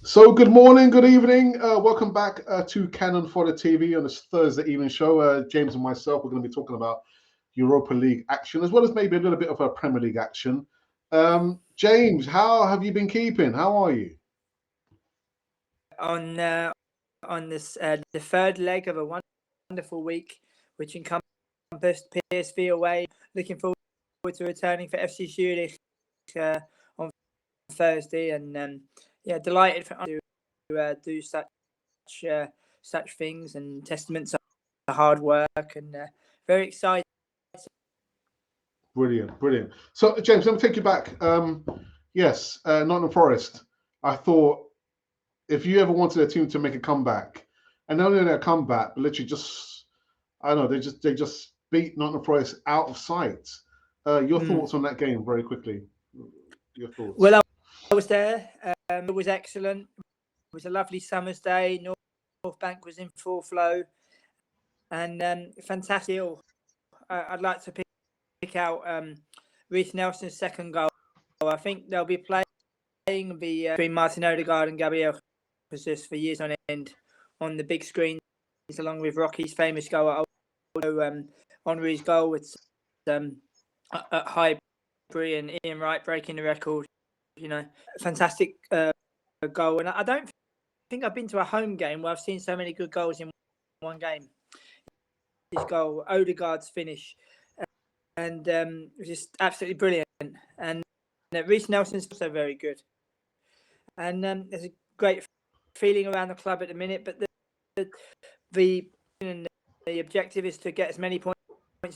So, good morning, good evening. Welcome back to Cannon for the TV on this Thursday evening show. James and myself, we're going to be talking about Europa League action as well as maybe a little bit of a Premier League action. James, how have you been keeping? How are you? On this the third leg of a wonderful week, which encompassed PSV away. Looking forward to returning for FC Zurich on Thursday, and delighted to do such things and testament to hard work, and very excited. Brilliant, brilliant. So, James, let me take you back. Yes, Nottingham Forest. I thought if you ever wanted a team to make a comeback, and not only a comeback, but literally just, I don't know, they just beat Nottingham Forest out of sight. Your thoughts on that game, very quickly. Your thoughts. Well, I was there. It was excellent. It was a lovely summer's day. North Bank was in full flow, and fantastic. I'd like to pick out Reece Nelson's second goal. I think they'll be playing between Martin Odegaard and Gabriel Jesus for years on end on the big screens, along with Rocky's famous goal at Henry's goal with at Highbury and Ian Wright breaking the record. You know, fantastic goal. And I don't think I've been to a home game where I've seen so many good goals in one game. His goal, Odegaard's finish, and just absolutely brilliant. And Reece Nelson's also very good. And there's a great feeling around the club at the minute. But the objective is to get as many points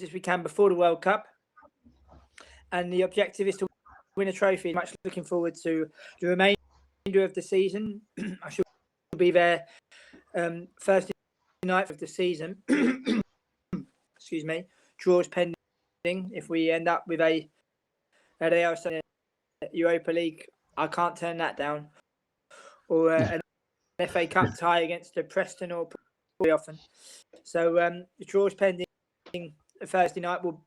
as we can before the World Cup, and the objective is to win a trophy. Much looking forward to the remainder of the season. I should be there Thursday night of the season. Excuse me. Draws pending. If we end up with a Europa League, I can't turn that down. Or an FA Cup tie against Preston or pretty often. So the draws pending Thursday night will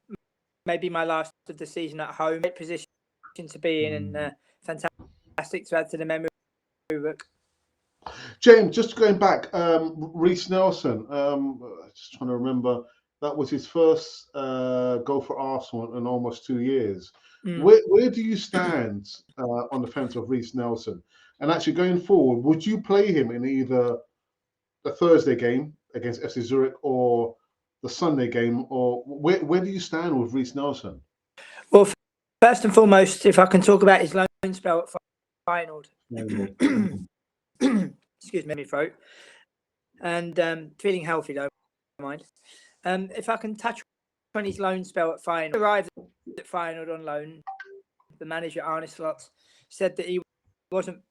maybe my last of the season at home. Great position to be in, and fantastic to add to the memory book. James, just going back, Reece Nelson, just trying to remember, that was his first goal for Arsenal in almost 2 years. Where do you stand on the fence of Reece Nelson? And actually going forward, would you play him in either the Thursday game against FC Zurich or the Sunday game? Or where do you stand with Reece Nelson? Well, first and foremost, if I can talk about his loan spell at Feyenoord. Excuse me, throat. And feeling healthy, though, mind. If I can touch on his loan spell at Feyenoord, arrived at Feyenoord on loan. The manager Arne Slot said that he wasn't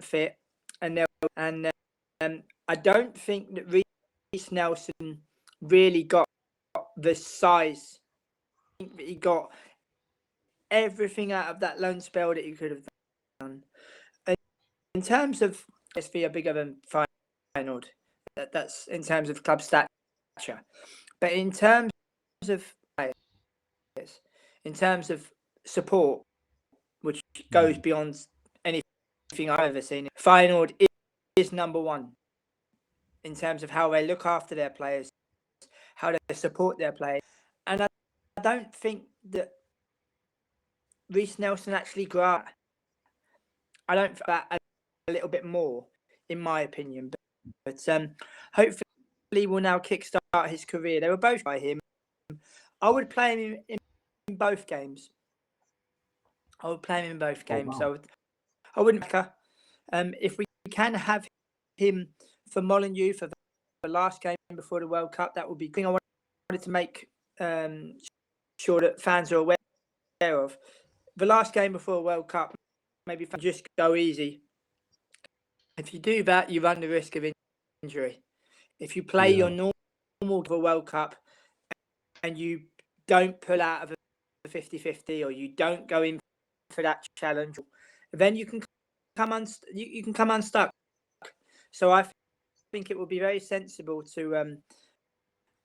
fit, and I don't think that Reece Nelson really got the size. I think that he got everything out of that loan spell that he could have done. And in terms of PSV are bigger than Feyenoord. That's in terms of club stature. But in terms of players, in terms of support, which goes beyond anything I've ever seen, Feyenoord is number one in terms of how they look after their players, how they support their players. And I don't think that Reece Nelson actually grew up. I don't think that a little bit more, in my opinion. But hopefully will now kickstart his career. They were both by him. I would play him in both games. Oh, wow. I wouldn't. If we can have him for Molineux for the last game before the World Cup, that would be good. I wanted to make sure that fans are aware of the last game before the World Cup. Maybe just go easy. If you do that, you run the risk of injury. If you play your normal World Cup and you don't pull out of a 50-50, or you don't go in for that challenge, then you can come unstuck. So I think it would be very sensible to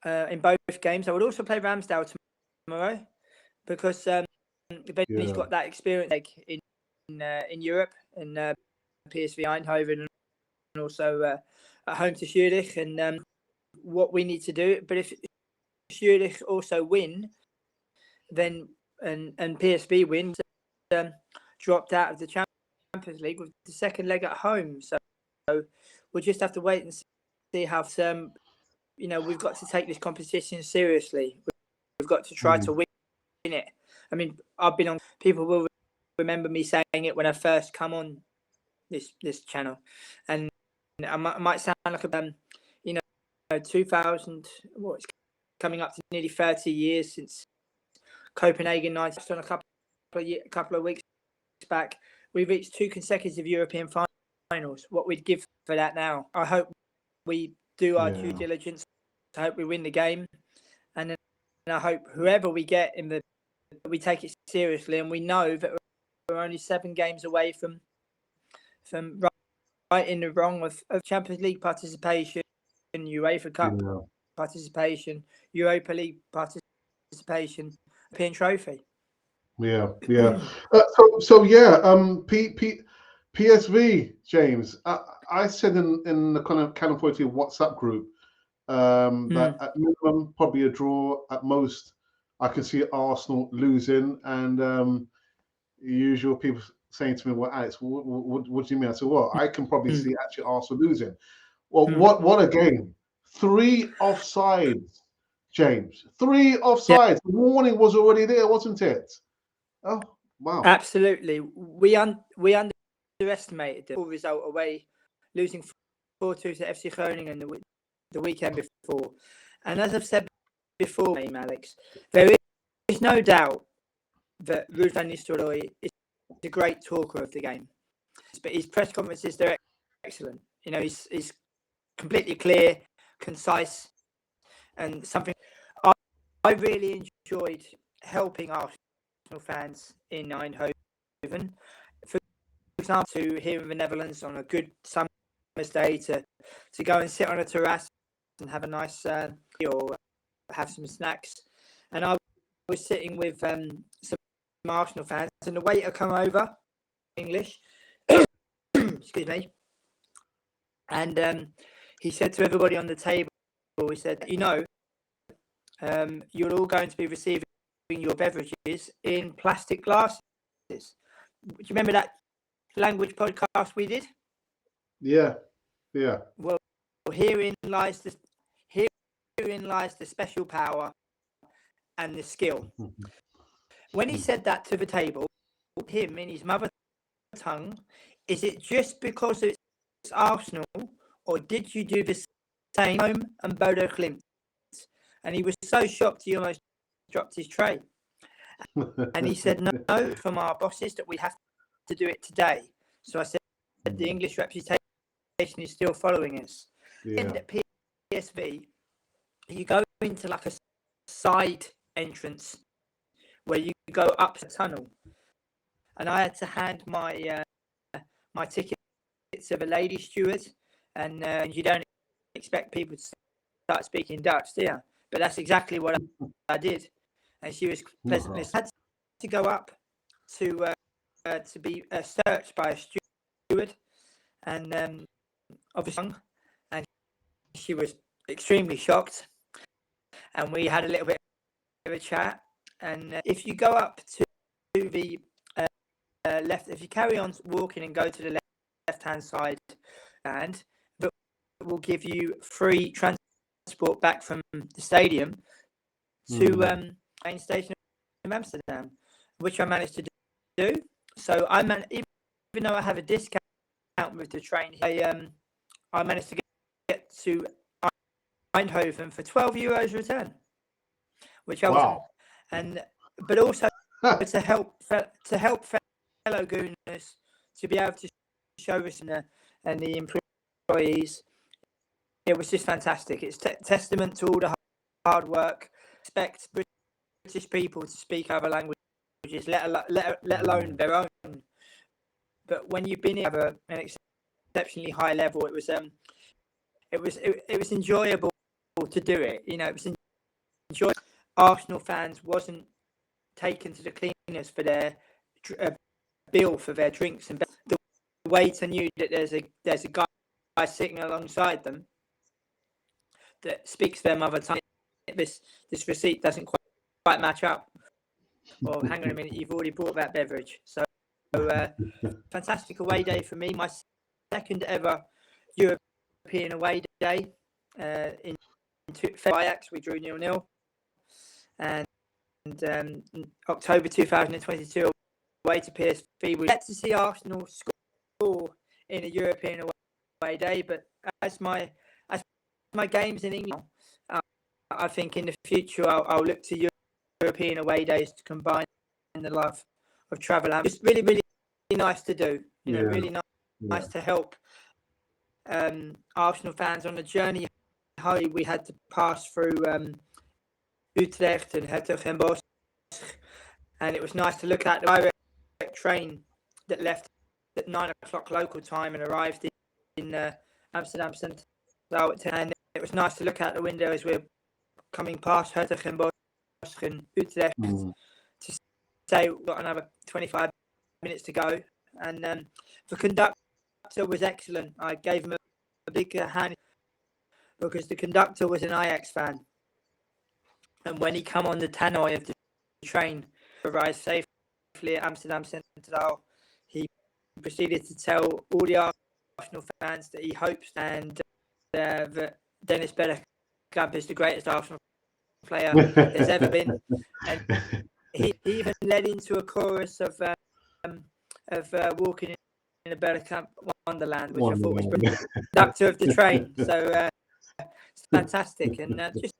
in both games. I would also play Ramsdale tomorrow because he's got that experience in Europe, in PSV Eindhoven also at home to Zurich, and what we need to do. But if Zurich also win, then and PSV win, dropped out of the Champions League with the second leg at home. So we'll just have to wait and see how we've got to take this competition seriously. We've got to try to win it. I mean, people will remember me saying it when I first come on this channel, and I might sound like 2000. It's coming up to nearly 30 years since Copenhagen 90. On a couple of weeks back, we reached 2 consecutive European finals. What we'd give for that now. I hope we do our due diligence. I hope we win the game, and then I hope whoever we get we take it seriously, and we know that we're only 7 games away from right in the wrong of Champions League participation, UEFA Cup participation, Europa League participation, European trophy. PSV, James. I said in the kind of Canon 40 WhatsApp group that at minimum probably a draw, at most I can see Arsenal losing, and usual people saying to me, "Well, Alex, what do you mean?" I said, "Well, I can probably see actually Arsenal losing." Well, what a game! 3 offsides, James. 3 offsides. The warning was already there, wasn't it? Oh, wow! Absolutely. We underestimated the result away, losing 4-2 to FC Groningen the weekend before. And as I've said before, Alex, there is no doubt that Ruud van Nistelrooy is a great talker of the game, but his press conferences, they're excellent. He's completely clear, concise, and something I really enjoyed helping Arsenal fans in Eindhoven. For example, here in the Netherlands on a good summer's day to go and sit on a terrace and have a nice or have some snacks. And I was sitting with some Arsenal fans, and the waiter come over, English, excuse me, and he said to everybody on the table, he said, you're all going to be receiving your beverages in plastic glasses. Do you remember that language podcast we did? Yeah. Well, herein lies the special power and the skill. When he said that to the table, him in his mother tongue, is it just because it's Arsenal, or did you do the same home and Bodo Glimt? And he was so shocked he almost dropped his tray. And he said, no, from our bosses that we have to do it today. So I said, the English reputation is still following us. And at PSV, you go into like a side entrance where you go up the tunnel, and I had to hand my my ticket to the lady steward, and you don't expect people to start speaking Dutch, do you? But that's exactly what I did, and she was pleasantly had to go up to be searched by a steward, and obviously, and she was extremely shocked, and we had a little bit of a chat. And if you go up to the left, if you carry on walking and go to the left-hand side, and it will give you free transport back from the stadium to main station of Amsterdam, which I managed to do. So even though I have a discount with the train, I managed to get to Eindhoven for €12 return, which I was, but also to help fellow Gooners to be able to show us and the employees. It was just fantastic. It's testament to all the hard work. Expect British people to speak other languages, let alone their own. But when you've been at an exceptionally high level, it was enjoyable to do it. It was enjoyable. Arsenal fans wasn't taken to the cleaners for their bill for their drinks, and the waiter knew that there's a guy sitting alongside them that speaks their mother tongue. This receipt doesn't quite match up. Well, hang on a minute, you've already bought that beverage. So fantastic away day for me. My second ever European away day in Ajax. We drew 0-0. And in October 2022, away to PSV, we get to see Arsenal score in a European away day. But as my games in England, I think in the future I'll look to European away days to combine the love of travel. And it's really, really nice to do. Really nice to help Arsenal fans on the journey home. We had to pass through Utrecht and Hertogenbosch, and it was nice to look at the direct train that left at 9 o'clock local time and arrived in Amsterdam Central at 10. And it was nice to look out the window as we're coming past Hertogenbosch and Utrecht to say we've got another 25 minutes to go. And the conductor was excellent. I gave him a big hand because the conductor was an Ajax fan. And when he come on the tannoy of the train, arrived safely at Amsterdam Central, he proceeded to tell all the Arsenal fans that he hopes and that Dennis Bergkamp is the greatest Arsenal player there's ever been. And he even led into a chorus of walking in a Bergkamp wonderland, which I thought was brilliant. Conductor of the train. So it's fantastic and just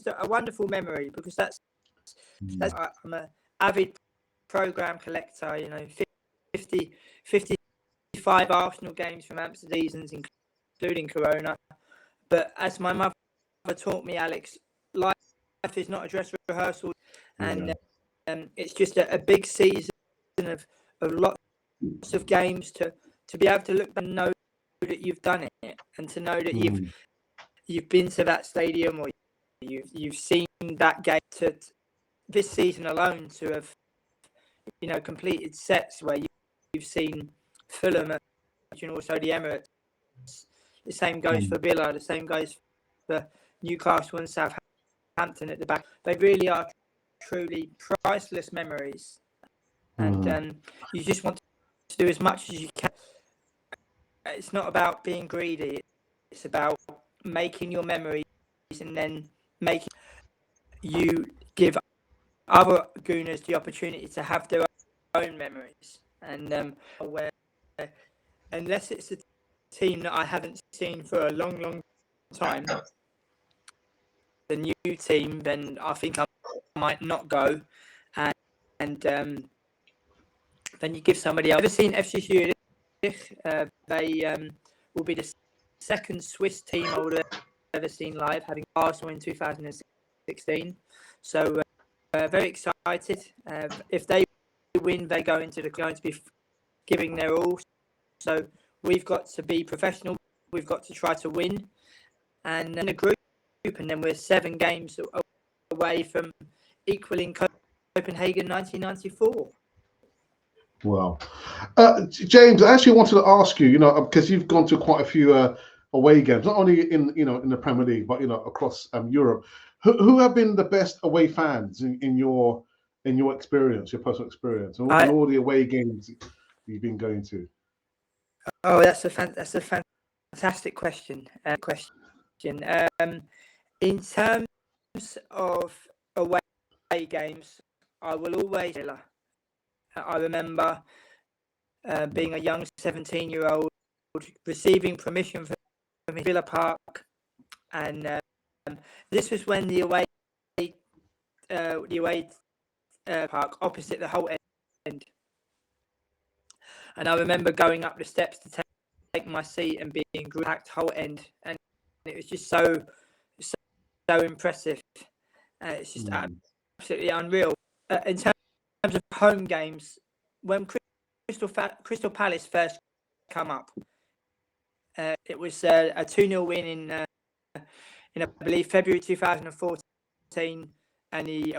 a wonderful memory, because that's I'm an avid program collector. 55 Arsenal games from Amsterdam seasons, including Corona. But as my mother taught me, Alex, life is not a dress rehearsal, and it's just a big season of lots of games to be able to look and know that you've done it, and to know that you've been to that stadium, or you've seen that game. To this season alone, to have completed sets where you've seen Fulham and also the Emirates. The same goes for Villa. The same goes for Newcastle and Southampton at the back. They really are truly priceless memories, and you just want to do as much as you can. It's not about being greedy. It's about making your memories and then making you give other Gooners the opportunity to have their own memories. And where, unless it's a team that I haven't seen for a long time, the new team, then I think I might not go. And then you give somebody else. I've ever seen FC Zurich. They will be the second Swiss team I would have ever seen live, having Arsenal in 2016. So very excited. If they win, they going to be giving their all. So we've got to be professional. We've got to try to win, and then a group, and then we're 7 games away from equaling Copenhagen 1994. Wow. James, I actually wanted to ask you, because you've gone to quite a few away games, not only in the Premier League, but across Europe. Who have been the best away fans in your experience, your personal experience, and all the away games you've been going to? Oh, that's a fantastic question. In terms of away games, I will always. I remember being a young 17-year-old, receiving permission from Villa Park, and this was when the away park opposite the Holt End, and I remember going up the steps to take my seat and being packed Holt End, and it was just so impressive. It's just absolutely unreal. In terms of home games, when Crystal Palace first come up, it was a 2-0 win in I believe February 2014, and the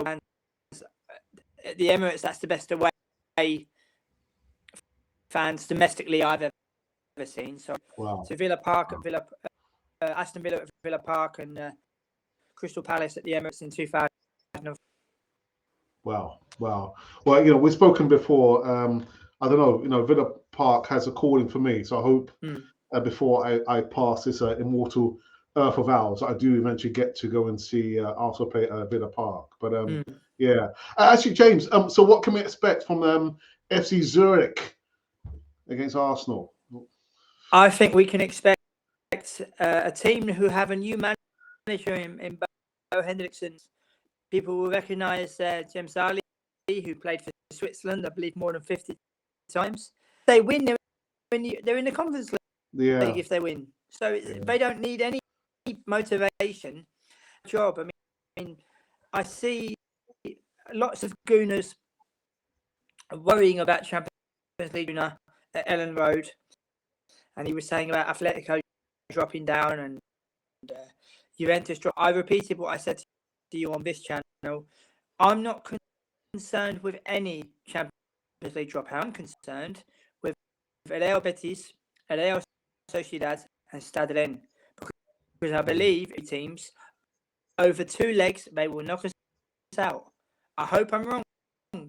Emirates. That's the best away fans domestically I've seen. So, Wow. so Villa Park at Aston Villa at Villa Park, and Crystal Palace at the Emirates in 2000. Wow. Well, we've spoken before. I don't know. Villa Park has a calling for me, so I hope before I pass this immortal earth of ours, I do eventually get to go and see Arsenal play at Villa Park. But yeah, actually, James. So what can we expect from FC Zurich against Arsenal? I think we can expect a team who have a new manager in Bo Henderson. People will recognise James Ali, who played for Switzerland, I believe, more than 50 times. They win, they're in the Conference League if they win. So they don't need any motivation. Job. I mean, I see lots of gooners worrying about Champions League at Ellen Road, and he was saying about Atletico dropping down and Juventus drop. I repeated what I said to you on this channel. I'm not concerned with any Champions League dropout. I'm concerned with Real Betis, Real Sociedad, and Stade Rennes, because I believe teams over 2 legs they will knock us out. I hope I'm wrong,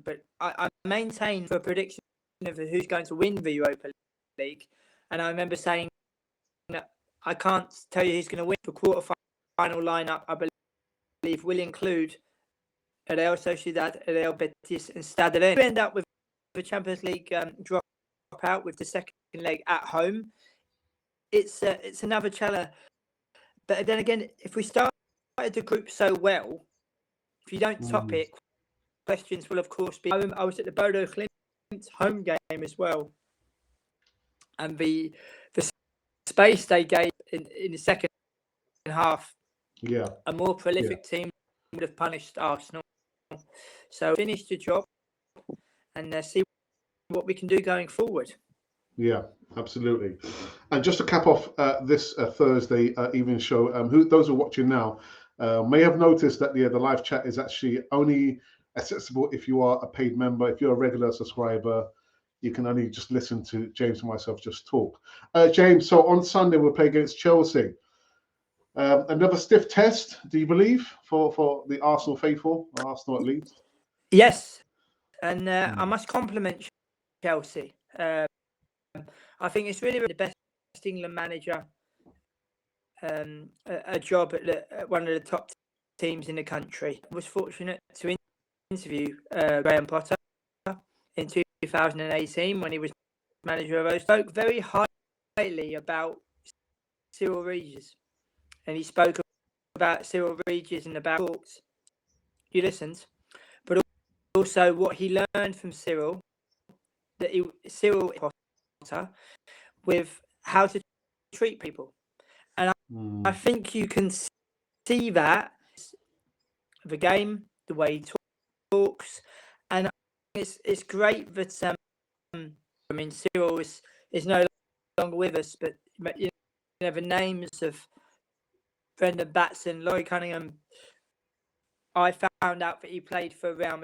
but I maintain for a prediction of who's going to win the Europa League, and I remember saying that I can't tell you who's going to win. The quarter-final lineup, I believe, will include Real Sociedad, Real Betis, and Stade Rennes. We end up with the Champions League drop out with the second leg at home. It's another challenge. But then again, if we started the group so well, if you don't top it, questions will of course be. I was at the Bodo Klimt home game as well, and the space they gave in the second half, a more prolific team would have punished Arsenal. So finish the job and see what we can do going forward. Yeah, absolutely. And just to cap off this Thursday evening show, those who are watching now may have noticed that the live chat is actually only accessible if you are a paid member. If you're a regular subscriber, you can only just listen to James and myself just talk. James, so on Sunday we'll play against Chelsea. Another stiff test, do you believe, for the Arsenal faithful, Arsenal at least? Yes, and I must compliment Chelsea. I think it's really the best England manager, a job at one of the top teams in the country. I was fortunate to interview Graham Potter in 2018 when he was manager of us. Spoke very highly about Cyril Regis, and he spoke about Cyril Regis and about talks. You listened, but also what he learned from Cyril, Cyril Potter, with how to treat people. And I think you can see that the game, the way he talks, and it's great that I mean Cyril is no longer with us, but you know the names of Brendan Batson, Laurie Cunningham. I found out that he played for Real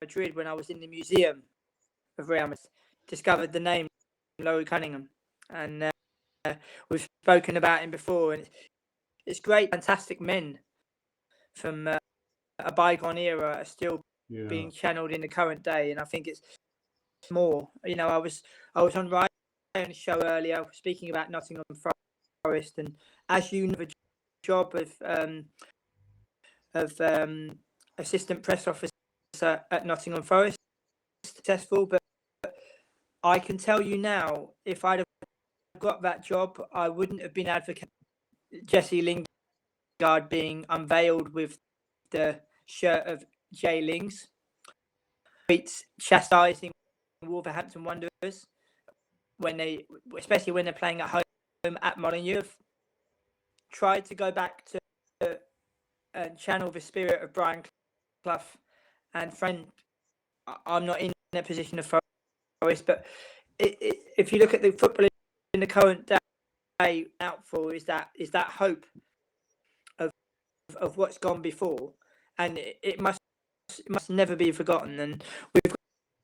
Madrid when I was in the museum of Real Madrid. Discovered the name Laurie Cunningham, and we've spoken about him before, and it's great. Fantastic men from a bygone era are still being channeled in the current day, and I think it's more. You know, I was on Ryan's show earlier speaking about Nottingham Forest, and as you know, the job of assistant press officer at Nottingham Forest, successful, but I can tell you now, if I'd have got that job, I wouldn't have been advocating Jesse Lingard being unveiled with the shirt of Jay Lings, chastising Wolverhampton Wanderers especially when they're playing at home at Molineux. Tried to go back to channel the spirit of Brian Clough and friend. I'm not in a position of Forest, but if you look at the football in the current day, out for is that hope of what's gone before, and it must never be forgotten. And we've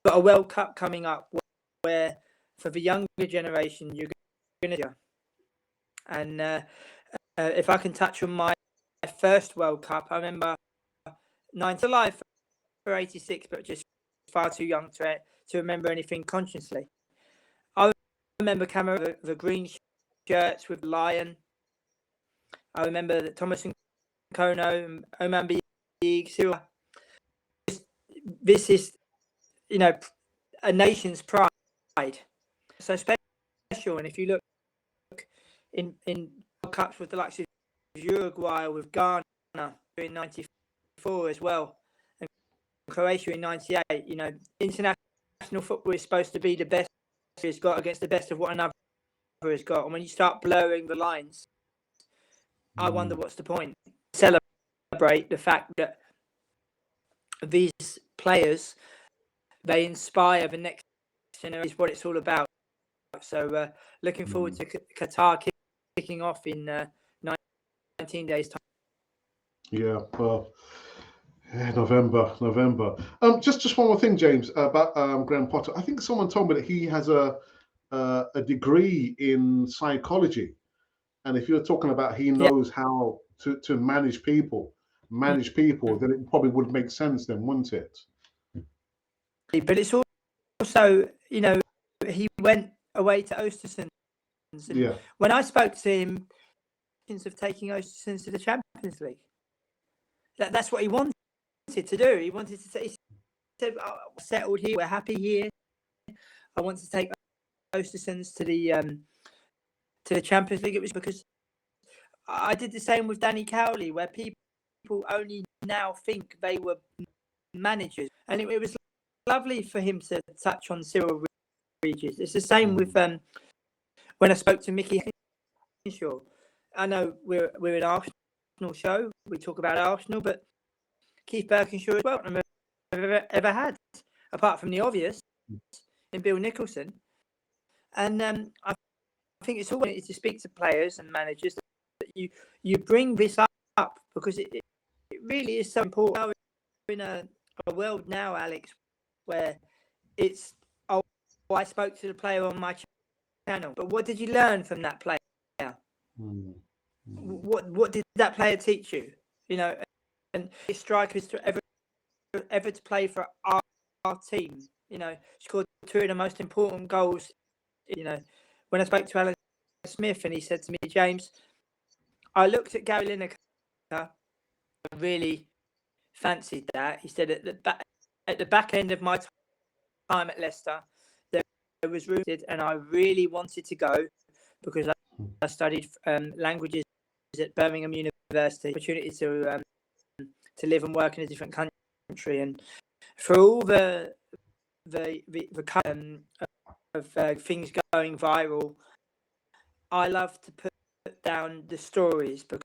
got a World Cup coming up where for the younger generation you're Indonesia. And if I can touch on my first World Cup, I remember 9th alive for 86, but just far too young to remember anything consciously. I remember Cameroon, the green shirts with the lion. I remember that Thomas and Kono, Oman Biyig, this is, a nation's pride. So special. And if you look in World Cups with the likes of Uruguay, with Ghana in 94 as well, and Croatia in 98, international football is supposed to be the best it's got against the best of what another has got. And when you start blurring the lines, I wonder what's the point. Celebrate the fact that these players, they inspire the next generation, is what it's all about. So looking forward to Qatar kicking off in 19 days' time. Yeah, well, November. Just one more thing, James, about Graham Potter. I think someone told me that he has a degree in psychology, and if you're talking about he knows how to manage people, then it probably would make sense then, wouldn't it? But it's also, he went away to Östersund. Yeah. When I spoke to him, of taking Östersund to the Champions League, that's what he wanted to do. He wanted to say, he said, "Oh, we're settled here, we're happy here. I want to take Östersund to the Champions League." It was because I did the same with Danny Cowley, where people only now think they were managers, and it was lovely for him to touch on Cyril Regis. It's the same with when I spoke to Mickey Henshaw. I know we're an Arsenal show, we talk about Arsenal, but Keith Birkinshaw as well, I've ever had, apart from the obvious in Bill Nicholson. And I think it's always to speak to players and managers that you bring this up, because it really is so important. We're in a world now, Alex, where it's, I spoke to the player on my channel, but what did you learn from that player? What did that player teach you? And strikers to ever to play for our team. Scored 2 of the most important goals. When I spoke to Alan Smith, and he said to me, "James, I looked at Gary Lineker, I really fancied that." He said at the back end of my time at Leicester, there was rooted, and I really wanted to go because I studied languages at Birmingham University, opportunity to live and work in a different country, and for all the of things going viral, I love to put down the stories, because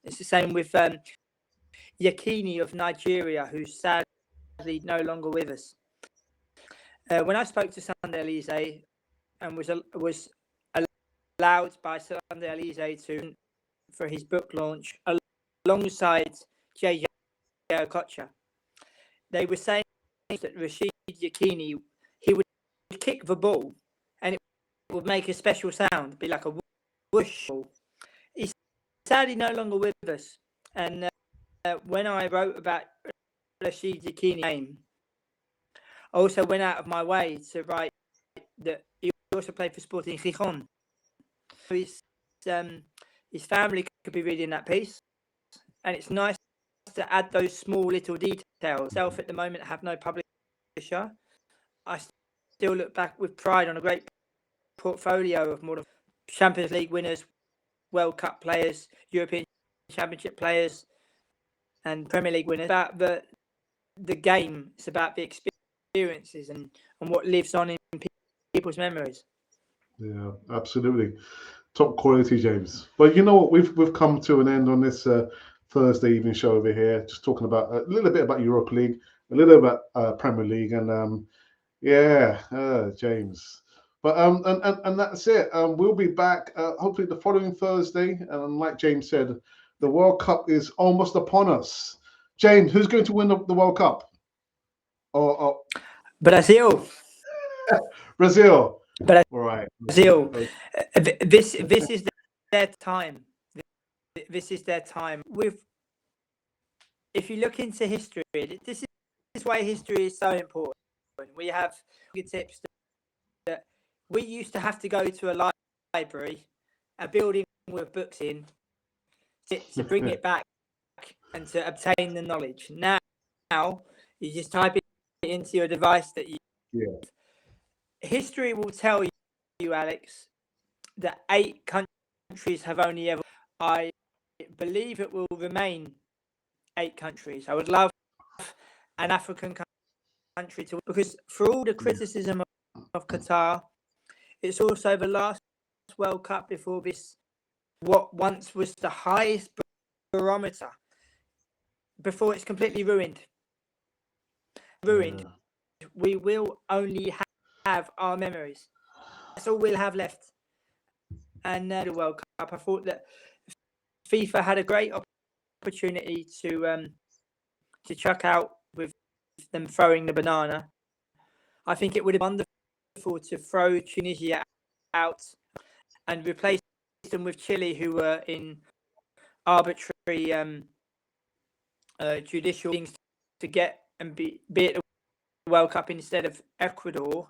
it's the same with Yakini of Nigeria, who's sadly no longer with us. When I spoke to Sunday Elise and was allowed by Sunday Elise for his book launch alongside JJ Okocha, they were saying that Rashid Yakini, he would kick the ball and it would make a special sound, be like a whoosh. He's sadly no longer with us. And when I wrote about Rashid Yakini's name, I also went out of my way to write that he also played for Sporting Gijón. His family could be reading that piece, and it's nice to add those small little details. Myself at the moment have no publisher. I still look back with pride on a great portfolio of more than Champions League winners, World Cup players, European Championship players, and Premier League winners. About the game, it's about the experiences and what lives on in people's memories. Yeah, absolutely. Top quality, James. Well, you know what? We've come to an end on this Thursday evening show over here, just talking about a little bit about Europa League, a little about Premier League, and James. But and that's it. We'll be back hopefully the following Thursday. And like James said, the World Cup is almost upon us. James, who's going to win the World Cup? Brazil. Brazil. But Right. Brazil, this is their time. This is their time. If you look into history, this is why history is so important. We have tips that we used to have to go to a library, a building with books in, to bring it back and to obtain the knowledge. Now you just type it into your device that you. Yeah. History will tell you, Alex, that 8 countries have only ever. I believe it will remain 8 countries. I would love an African country to, because for all the criticism of Qatar, it's also the last World Cup before this, what once was the highest barometer, before it's completely ruined. We will only have our memories. That's all we'll have left. And the World Cup, I thought that FIFA had a great opportunity to chuck out with them throwing the banana. I think it would have been wonderful to throw Tunisia out and replace them with Chile, who were in arbitrary judicial things to get and be at the World Cup instead of Ecuador.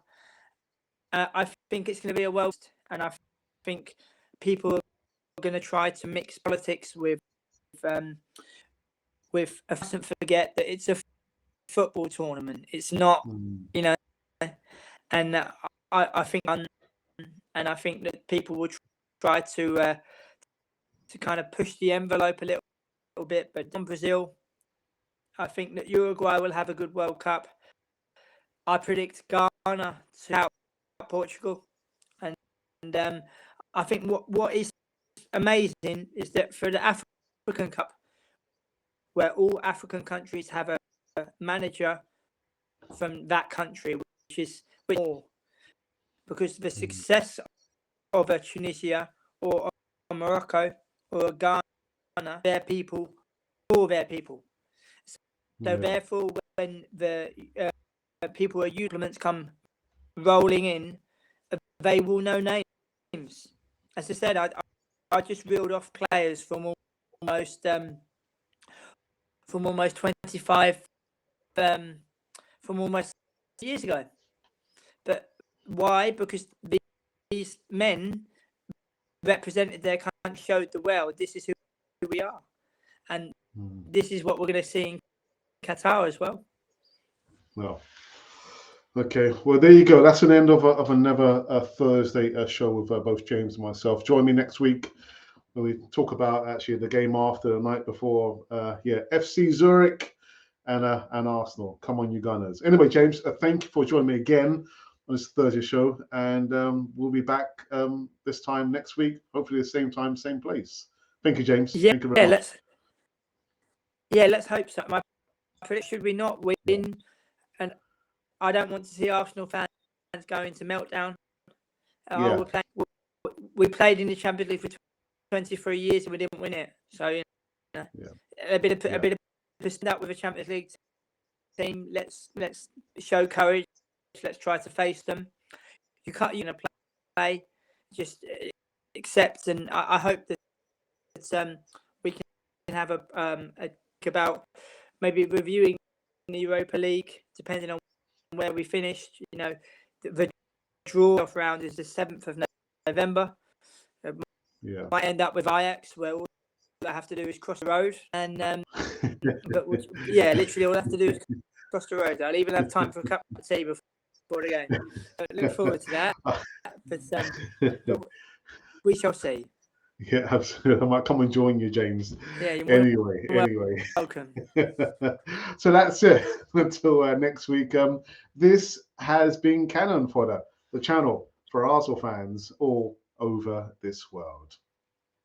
I think it's going to be a world, and I think people are going to try to mix politics with mustn't forget that it's a football tournament. It's not, you know, and I think that people will try to kind of push the envelope a little bit. But in Brazil, I think that Uruguay will have a good World Cup. I predict Ghana to out Portugal, and I think what is amazing is that for the African Cup, where all African countries have a manager from that country, which is more, because the success of a Tunisia or a Morocco or a Ghana, their people, for their people. So therefore, when the people or implements come rolling in, they will know names. As I said, I just reeled off players from almost 25 from almost years ago. But why? Because these men represented their country, showed the world this is who we are, and this is what we're going to see in Qatar as well. Well, okay. Well, there you go. That's an end of another Thursday show with both James and myself. Join me next week when we talk about actually the game after, the night before. FC Zurich and Arsenal. Come on, you Gunners. Anyway, James, thank you for joining me again on this Thursday show, and we'll be back this time next week, hopefully the same time, same place. Thank you, James. Thank you very much. Let's hope so. My prediction, should we not win, and I don't want to see Arsenal fans go into meltdown. We played in the Champions League for 23 years and we didn't win it. So a bit of stand up with a Champions League team. Let's show courage. Let's try to face them. You can't play. Just accept, and I hope that we can have a about maybe reviewing the Europa League, depending on where we finished. The draw off round is the 7th of November. Might end up with Ajax, where all I have to do is cross the road, and but literally all I have to do is cross the road. I'll even have time for a cup of tea before the game. So look forward to that. But we shall see. Yeah, absolutely. I might come and join you, James. Yeah. Anyway. Welcome. So that's it. Until next week. This has been Cannon Fodder, the channel for Arsenal fans all over this world.